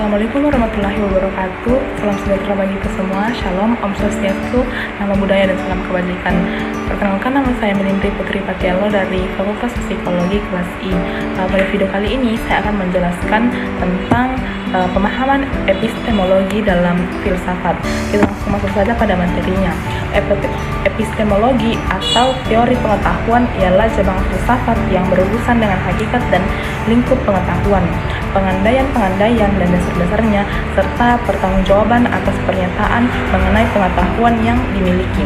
Assalamualaikum warahmatullahi wabarakatuh. Salam sejahtera bagi kita semua. Shalom, Om Swastiastu, nama budaya dan salam kebajikan. Perkenalkan, nama saya Melintri Putri Patialo dari Fakultas Psikologi kelas I. Pada video kali ini saya akan menjelaskan tentang pemahaman epistemologi dalam filsafat. Kita langsung masuk saja pada materinya. Epistemologi atau teori pengetahuan ialah cabang filsafat yang berurusan dengan hakikat dan lingkup pengetahuan, pengandaian dan dasar-dasarnya, serta pertanggungjawaban atas pernyataan mengenai pengetahuan yang dimiliki.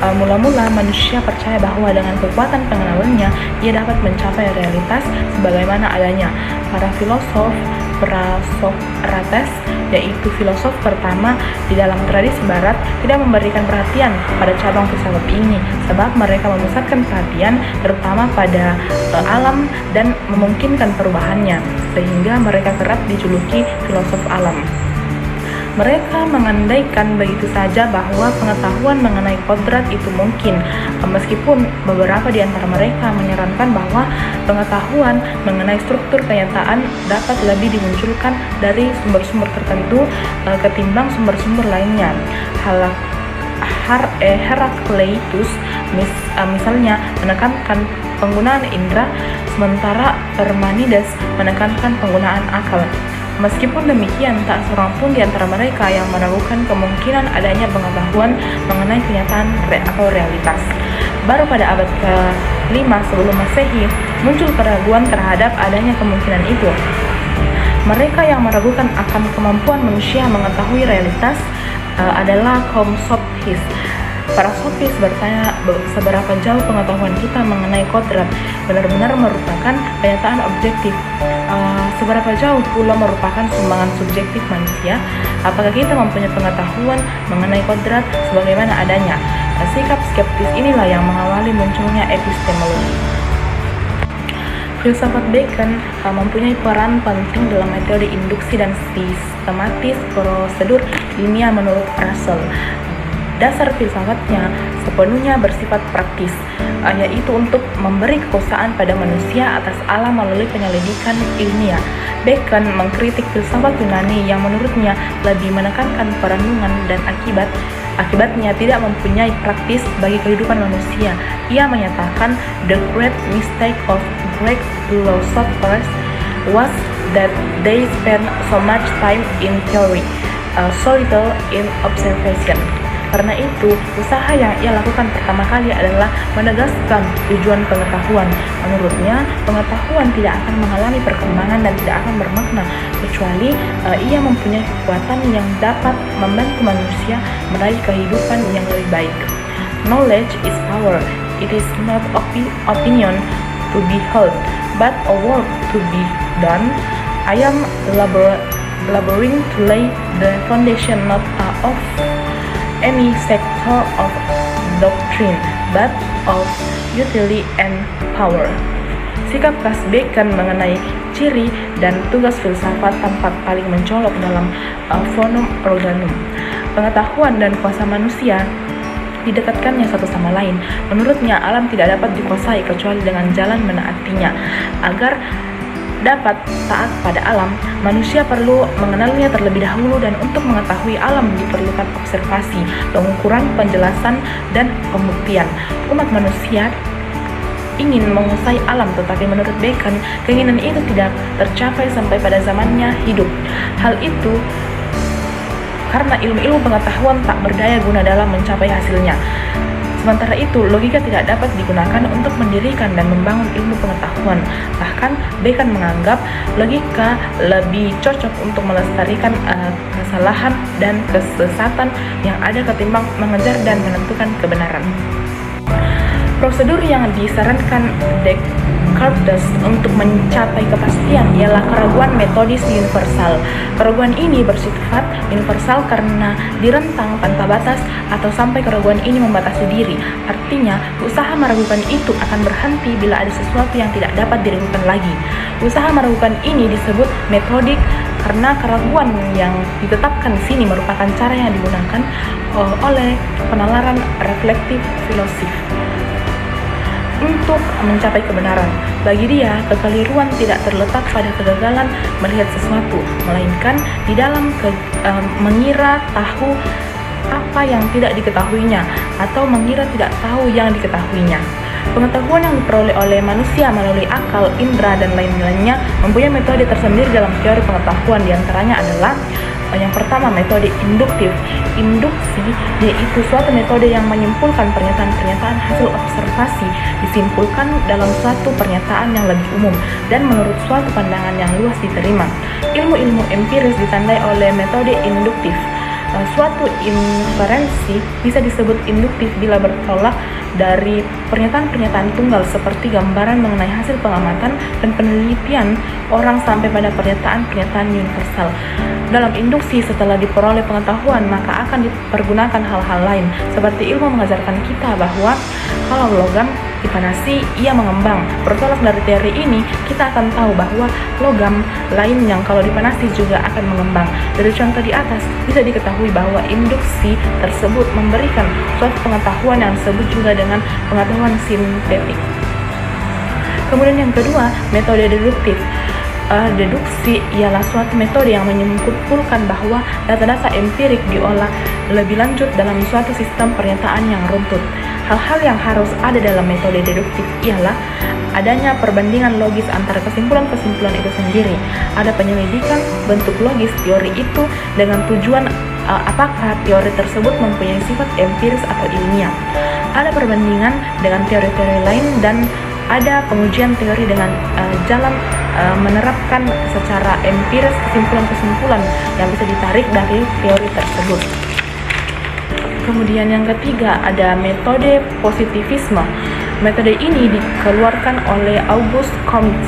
Mula-mula manusia percaya bahwa dengan kekuatan pengenalannya ia dapat mencapai realitas sebagaimana adanya. Para filosof Prasokrates, yaitu filosof pertama di dalam tradisi barat, tidak memberikan perhatian pada cabang filsafat ini sebab mereka memusatkan perhatian terutama pada alam dan memungkinkan perubahannya, sehingga mereka kerap dijuluki filosof alam. Mereka mengandaikan begitu saja bahwa pengetahuan mengenai kodrat itu mungkin, meskipun beberapa di antara mereka menyarankan bahwa pengetahuan mengenai struktur kenyataan dapat lebih dimunculkan dari sumber-sumber tertentu ketimbang sumber-sumber lainnya. Herakleitus misalnya menekankan penggunaan indera, sementara Parmenides menekankan penggunaan akal. Meskipun demikian, tak seorang pun di antara mereka yang meragukan kemungkinan adanya pengetahuan mengenai kenyataan atau realitas. Baru pada abad ke-5 sebelum Masehi, muncul keraguan terhadap adanya kemungkinan itu. Mereka yang meragukan akan kemampuan manusia mengetahui realitas adalah kaum sofis. Para sofis bertanya seberapa jauh pengetahuan kita mengenai kodrat benar-benar merupakan kenyataan objektif. Seberapa jauh pula merupakan sumbangan subjektif manusia? Apakah kita mempunyai pengetahuan mengenai kodrat sebagaimana adanya? Sikap skeptis inilah yang mengawali munculnya epistemologi. Filsafat Bacon mempunyai peran penting dalam metode induksi dan sistematis prosedur ilmiah menurut Russell. Dasar filsafatnya sepenuhnya bersifat praktis, yaitu untuk memberi kekuasaan pada manusia atas alam melalui penyelidikan ilmiah. Bacon mengkritik filsafat Yunani yang menurutnya lebih menekankan perenungan dan akibatnya tidak mempunyai praktis bagi kehidupan manusia. Ia menyatakan the great mistake of Greek philosophers was that they spent so much time in theory, so little in observation. Karena itu, usaha yang ia lakukan pertama kali adalah menegaskan tujuan pengetahuan. Menurutnya, pengetahuan tidak akan mengalami perkembangan dan tidak akan bermakna kecuali ia mempunyai kekuatan yang dapat membantu manusia meraih kehidupan yang lebih baik. Knowledge is power. It is not opinion to be held, but a work to be done. I am laboring to lay the foundation not of any sector of doctrine, but of utility and power. Sikap khas Bacon mengenai ciri dan tugas filsafat tampak paling mencolok dalam Bonum Organum. Pengetahuan dan kuasa manusia didekatkannya satu sama lain. Menurutnya, alam tidak dapat dikuasai kecuali dengan jalan menaatinya. Agar dapat taat pada alam, manusia perlu mengenalnya terlebih dahulu, dan untuk mengetahui alam diperlukan observasi, pengukuran, penjelasan, dan pembuktian. Umat manusia ingin menguasai alam, tetapi menurut Bacon, keinginan itu tidak tercapai sampai pada zamannya hidup. Hal itu karena ilmu-ilmu pengetahuan tak berdaya guna dalam mencapai hasilnya. Sementara itu, logika tidak dapat digunakan untuk mendirikan dan membangun ilmu pengetahuan. Bahkan, Bacon menganggap logika lebih cocok untuk melestarikan kesalahan dan kesesatan yang ada ketimbang mengejar dan menentukan kebenaran. Prosedur yang disarankan Descartes untuk mencapai kepastian ialah keraguan metodis universal. Keraguan ini bersifat universal karena direntang tanpa batas atau sampai keraguan ini membatasi diri. Artinya, usaha meragukan itu akan berhenti bila ada sesuatu yang tidak dapat diragukan lagi. Usaha meragukan ini disebut metodik karena keraguan yang ditetapkan di sini merupakan cara yang digunakan oleh penalaran reflektif filosofis. untuk mencapai kebenaran. Bagi dia, kekeliruan tidak terletak pada kegagalan melihat sesuatu, melainkan di dalam mengira tahu apa yang tidak diketahuinya atau mengira tidak tahu yang diketahuinya. Pengetahuan yang diperoleh oleh manusia melalui akal, indera, dan lain-lainnya mempunyai metode tersendiri dalam teori pengetahuan. Di antaranya adalah yang pertama, metode induktif. Induksi yaitu suatu metode yang menyimpulkan pernyataan-pernyataan hasil observasi disimpulkan dalam suatu pernyataan yang lebih umum dan menurut suatu pandangan yang luas diterima. Ilmu-ilmu empiris ditandai oleh metode induktif. Suatu inferensi bisa disebut induktif bila bertolak dari pernyataan-pernyataan tunggal seperti gambaran mengenai hasil pengamatan dan penelitian orang sampai pada pernyataan-pernyataan universal. Dalam induksi, setelah diperoleh pengetahuan, maka akan dipergunakan hal-hal lain, seperti ilmu mengajarkan kita bahwa kalau logam dipanasi, ia mengembang. Bertolak dari teori ini, kita akan tahu bahwa logam lain yang kalau dipanasi juga akan mengembang. Dari contoh di atas, bisa diketahui bahwa induksi tersebut memberikan suatu pengetahuan yang disebut juga dengan pengetahuan sintetik. Kemudian yang kedua, metode deduktif. Deduksi ialah suatu metode yang menyimpulkan bahwa data-data empirik diolah lebih lanjut dalam suatu sistem pernyataan yang runtut. Hal-hal yang harus ada dalam metode deduktif ialah adanya perbandingan logis antara kesimpulan-kesimpulan itu sendiri. Ada penyelidikan bentuk logis teori itu dengan tujuan apakah teori tersebut mempunyai sifat empiris atau ilmiah. Ada perbandingan dengan teori-teori lain dan ada pengujian teori dengan jalan menerapkan secara empiris kesimpulan-kesimpulan yang bisa ditarik dari teori tersebut. Kemudian yang ketiga, ada metode positivisme. Metode ini dikeluarkan oleh Auguste Comte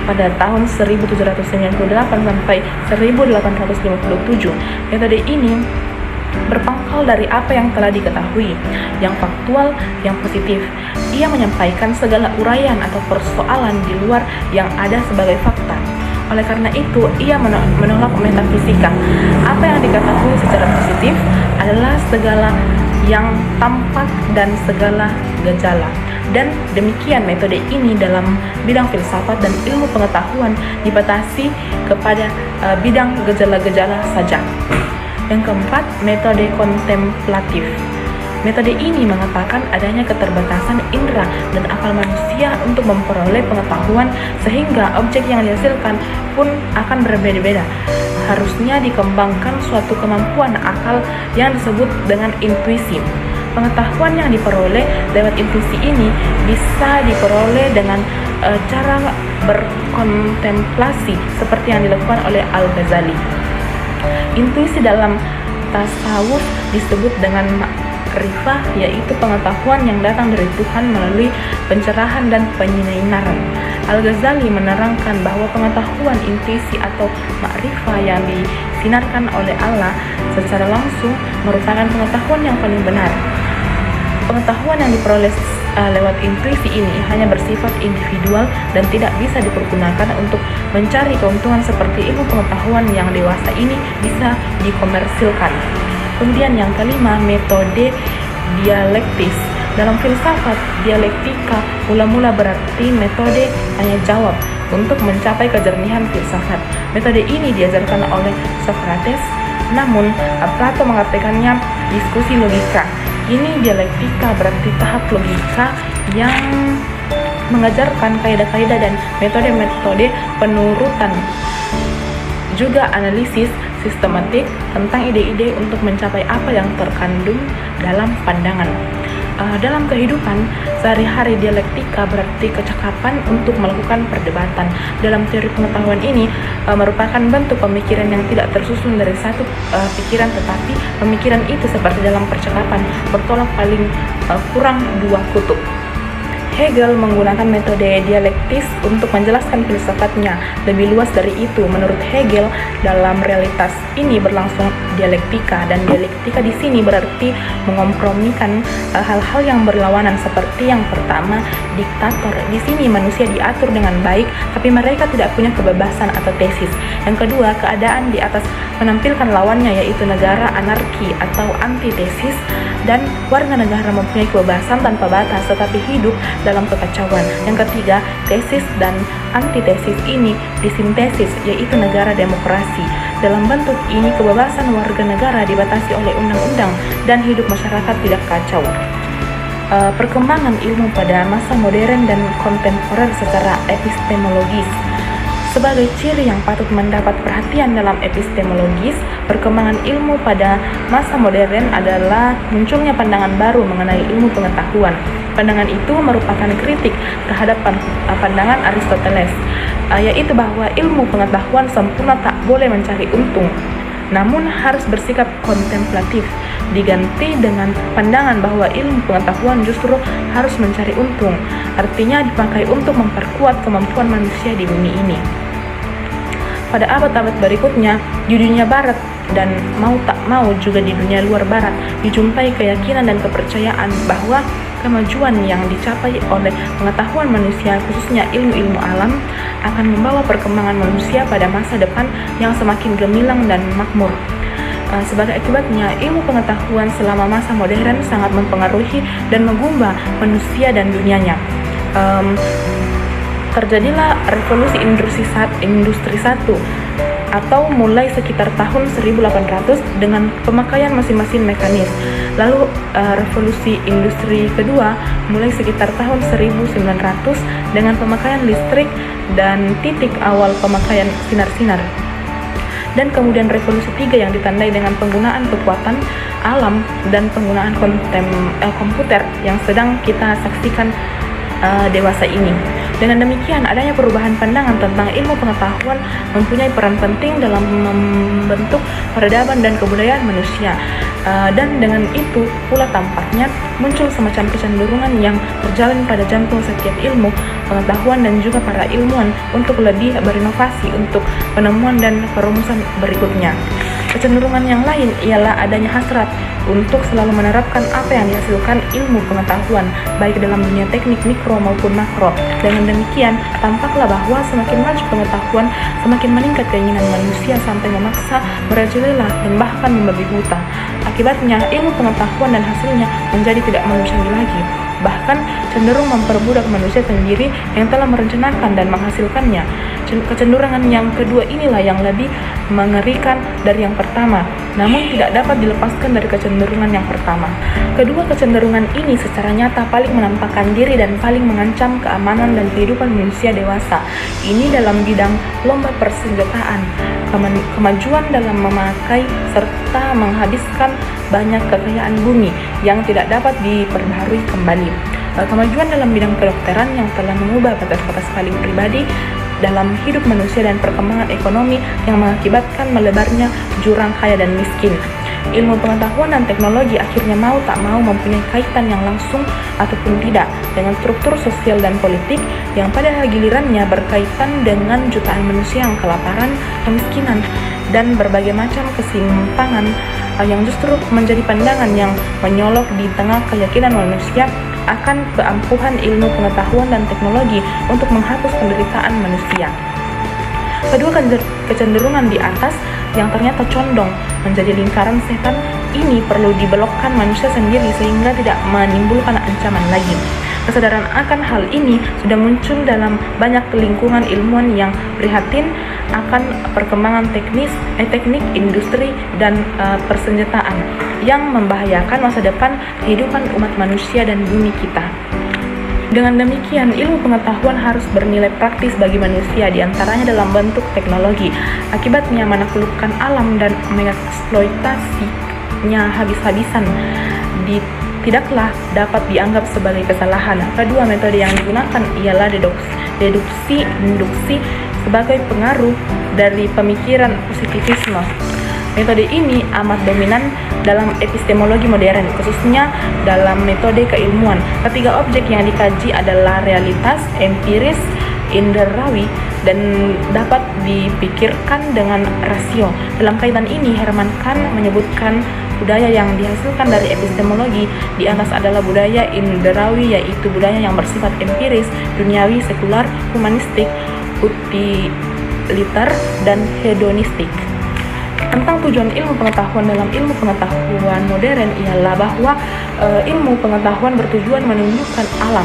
pada tahun 1798 sampai 1857. Metode ini berpangkal dari apa yang telah diketahui, yang faktual, yang positif. Ia menyampaikan segala uraian atau persoalan di luar yang ada sebagai fakta. Oleh karena itu, ia menolak metafisika. Apa yang diketahui secara positif adalah segala yang tampak dan segala gejala. Dan demikian metode ini dalam bidang filsafat dan ilmu pengetahuan dibatasi kepada bidang gejala-gejala saja. Yang keempat, metode kontemplatif. Metode ini mengatakan adanya keterbatasan indera dan akal manusia untuk memperoleh pengetahuan, sehingga objek yang dihasilkan pun akan berbeda-beda. Harusnya dikembangkan suatu kemampuan akal yang disebut dengan intuisi. Pengetahuan yang diperoleh lewat intuisi ini bisa diperoleh dengan cara berkontemplasi seperti yang dilakukan oleh Al-Ghazali. Intuisi dalam tasawuf disebut dengan makrifah, yaitu pengetahuan yang datang dari Tuhan melalui pencerahan dan penyinaran. Al-Ghazali menerangkan bahwa pengetahuan intuisi atau makrifah yang disinarkan oleh Allah secara langsung merupakan pengetahuan yang paling benar. Pengetahuan yang diperoleh lewat intuisi ini hanya bersifat individual dan tidak bisa dipergunakan untuk mencari keuntungan seperti ilmu pengetahuan yang dewasa ini bisa dikomersilkan. Kemudian yang kelima, metode dialektis. Dalam filsafat, dialektika mula-mula berarti metode tanya jawab untuk mencapai kejernihan filsafat. Metode ini diajarkan oleh Socrates, namun Plato mengartikannya diskusi logika. Ini dialektika berarti tahap logika yang mengajarkan kaidah-kaidah dan metode-metode penurutan, juga analisis sistematik tentang ide-ide untuk mencapai apa yang terkandung dalam pandangan. Dalam kehidupan sehari-hari, dialektika berarti kecakapan untuk melakukan perdebatan. Dalam teori pengetahuan ini merupakan bentuk pemikiran yang tidak tersusun dari satu pikiran, tetapi pemikiran itu seperti dalam percakapan bertolak paling kurang dua kutub. Hegel menggunakan metode dialektis untuk menjelaskan filsafatnya. Lebih luas dari itu, menurut Hegel, dalam realitas ini berlangsung dialektika, dan dialektika di sini berarti mengompromikan hal-hal yang berlawanan. Seperti yang pertama, diktator. Di sini manusia diatur dengan baik, tapi mereka tidak punya kebebasan atau tesis. Yang kedua, keadaan di atas menampilkan lawannya, yaitu negara anarki atau antitesis, dan warga negara mempunyai kebebasan tanpa batas, tetapi hidup dalam kekacauan. Yang ketiga, tesis dan antitesis ini disintesis, yaitu negara demokrasi. Dalam bentuk ini, kebebasan warga negara dibatasi oleh undang-undang dan hidup masyarakat tidak kacau. Perkembangan ilmu pada masa modern dan kontemporer secara epistemologis. Sebagai ciri yang patut mendapat perhatian dalam epistemologis, perkembangan ilmu pada masa modern adalah munculnya pandangan baru mengenai ilmu pengetahuan. Pandangan itu merupakan kritik terhadap pandangan Aristoteles, yaitu bahwa ilmu pengetahuan sempurna tak boleh mencari untung, namun harus bersikap kontemplatif, diganti dengan pandangan bahwa ilmu pengetahuan justru harus mencari untung, artinya dipakai untuk memperkuat kemampuan manusia di bumi ini. Pada abad-abad berikutnya, di dunia barat dan mau tak mau juga di dunia luar barat, dijumpai keyakinan dan kepercayaan bahwa kemajuan yang dicapai oleh pengetahuan manusia, khususnya ilmu-ilmu alam, akan membawa perkembangan manusia pada masa depan yang semakin gemilang dan makmur. Sebagai akibatnya, ilmu pengetahuan selama masa modern sangat mempengaruhi dan menggubah manusia dan dunianya. Terjadilah revolusi industri 1 atau mulai sekitar tahun 1800 dengan pemakaian mesin-mesin mekanis. Lalu revolusi industri kedua mulai sekitar tahun 1900 dengan pemakaian listrik dan titik awal pemakaian sinar-sinar. Dan kemudian revolusi 3 yang ditandai dengan penggunaan kekuatan alam dan penggunaan komputer yang sedang kita saksikan dewasa ini. Dengan demikian, adanya perubahan pandangan tentang ilmu pengetahuan mempunyai peran penting dalam membentuk peradaban dan kebudayaan manusia. Dan dengan itu pula tampaknya muncul semacam kecenderungan yang terjalin pada jantung setiap ilmu pengetahuan dan juga para ilmuwan untuk lebih berinovasi untuk penemuan dan perumusan berikutnya. Kecenderungan yang lain ialah adanya hasrat untuk selalu menerapkan apa yang dihasilkan ilmu pengetahuan, baik dalam dunia teknik mikro maupun makro. Dengan demikian, tampaklah bahwa semakin maju pengetahuan, semakin meningkat keinginan manusia sampai memaksa, merajalela, dan bahkan membabi buta. Akibatnya, ilmu pengetahuan dan hasilnya menjadi tidak manusiawi lagi, bahkan cenderung memperbudak manusia sendiri yang telah merencanakan dan menghasilkannya. Kecenderungan yang kedua inilah yang lebih mengerikan dari yang pertama, namun tidak dapat dilepaskan dari kecenderungan yang pertama. Kedua kecenderungan ini secara nyata paling menampakkan diri dan paling mengancam keamanan dan kehidupan manusia dewasa. Ini dalam bidang lomba persenjataan, kemajuan dalam memakai serta menghabiskan banyak kekayaan bumi yang tidak dapat diperbaharui kembali. Kemajuan dalam bidang kedokteran yang telah mengubah batas-batas paling pribadi dalam hidup manusia dan perkembangan ekonomi yang mengakibatkan melebarnya jurang kaya dan miskin. Ilmu pengetahuan dan teknologi akhirnya mau tak mau mempunyai kaitan yang langsung ataupun tidak dengan struktur sosial dan politik yang pada gilirannya berkaitan dengan jutaan manusia yang kelaparan, kemiskinan, dan berbagai macam kesimpangan yang justru menjadi pandangan yang menyolok di tengah keyakinan manusia akan keampuhan ilmu pengetahuan dan teknologi untuk menghapus penderitaan manusia. Kedua kecenderungan di atas yang ternyata condong menjadi lingkaran setan ini perlu dibelokkan manusia sendiri sehingga tidak menimbulkan ancaman lagi. Kesadaran akan hal ini sudah muncul dalam banyak lingkungan ilmuwan yang prihatin akan perkembangan teknik, industri, dan persenjataan yang membahayakan masa depan kehidupan umat manusia dan bumi kita. Dengan demikian, ilmu pengetahuan harus bernilai praktis bagi manusia, diantaranya dalam bentuk teknologi. Akibatnya, menaklukkan alam dan mengeksploitasinya habis-habisan tidaklah dapat dianggap sebagai kesalahan. Kedua metode yang digunakan ialah deduksi, induksi sebagai pengaruh dari pemikiran positivisme. Metode ini amat dominan dalam epistemologi modern, khususnya dalam metode keilmuan. Ketiga objek yang dikaji adalah realitas, empiris, inderawi, dan dapat dipikirkan dengan rasio. Dalam kaitan ini, Herman Kahn menyebutkan budaya yang dihasilkan dari epistemologi di atas adalah budaya inderawi, yaitu budaya yang bersifat empiris, duniawi, sekular, humanistik, utiliter, dan hedonistik. Tentang tujuan ilmu pengetahuan dalam ilmu pengetahuan modern ialah bahwa ilmu pengetahuan bertujuan menunjukkan alam,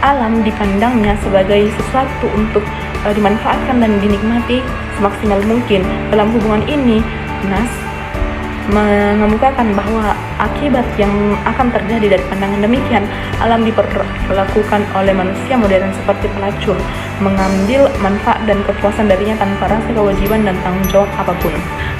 alam dipandangnya sebagai sesuatu untuk dimanfaatkan dan dinikmati semaksimal mungkin. Dalam hubungan ini, Nas mengemukakan bahwa akibat yang akan terjadi dari pandangan demikian, alam diperlakukan oleh manusia modern seperti pelacur, mengambil manfaat dan kepuasan darinya tanpa rasa kewajiban dan tanggung jawab apapun.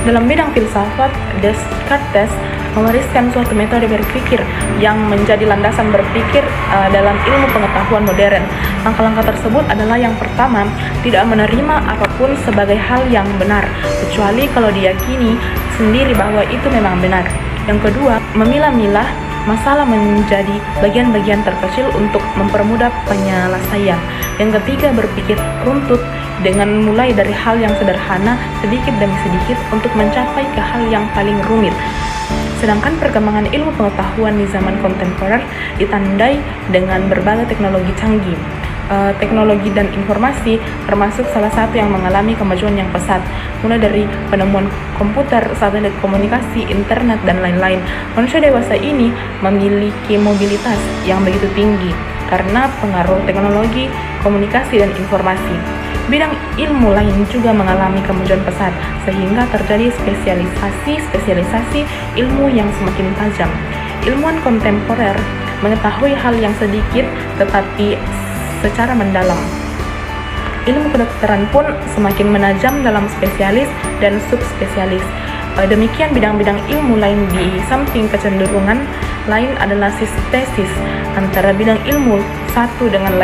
Dalam bidang filsafat, Descartes mewariskan suatu metode berpikir yang menjadi landasan berpikir dalam ilmu pengetahuan modern. Langkah-langkah tersebut adalah: yang pertama, tidak menerima apapun sebagai hal yang benar, kecuali kalau diyakini sendiri bahwa itu memang benar. Yang kedua, memilah-milah masalah menjadi bagian-bagian terkecil untuk mempermudah penyelesaian. Yang ketiga, berpikir runtut dengan mulai dari hal yang sederhana sedikit demi sedikit untuk mencapai ke hal yang paling rumit. Sedangkan perkembangan ilmu pengetahuan di zaman kontemporer ditandai dengan berbagai teknologi canggih. Teknologi dan informasi termasuk salah satu yang mengalami kemajuan yang pesat, mulai dari penemuan komputer, satelit komunikasi, internet, dan lain-lain. Manusia dewasa ini memiliki mobilitas yang begitu tinggi karena pengaruh teknologi, komunikasi, dan informasi. Bidang ilmu lain juga mengalami kemajuan pesat, sehingga terjadi spesialisasi ilmu yang semakin tajam. Ilmuwan kontemporer mengetahui hal yang sedikit tetapi secara mendalam. Ilmu kedokteran pun semakin menajam dalam spesialis dan subspesialis. Demikian bidang-bidang ilmu lain. Di samping kecenderungan lain adalah sintesis antara bidang ilmu satu dengan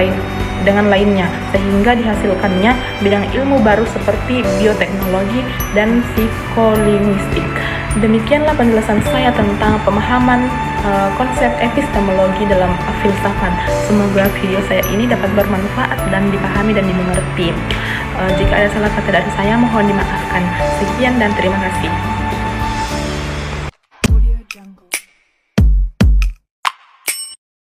lainnya, sehingga dihasilkannya bidang ilmu baru seperti bioteknologi dan psikolinguistik. Demikianlah penjelasan saya tentang pemahaman konsep epistemologi dalam filsafat. Semoga video saya ini dapat bermanfaat dan dipahami dan dimengerti. Jika ada salah kata dari saya, mohon dimaafkan. Sekian dan terima kasih.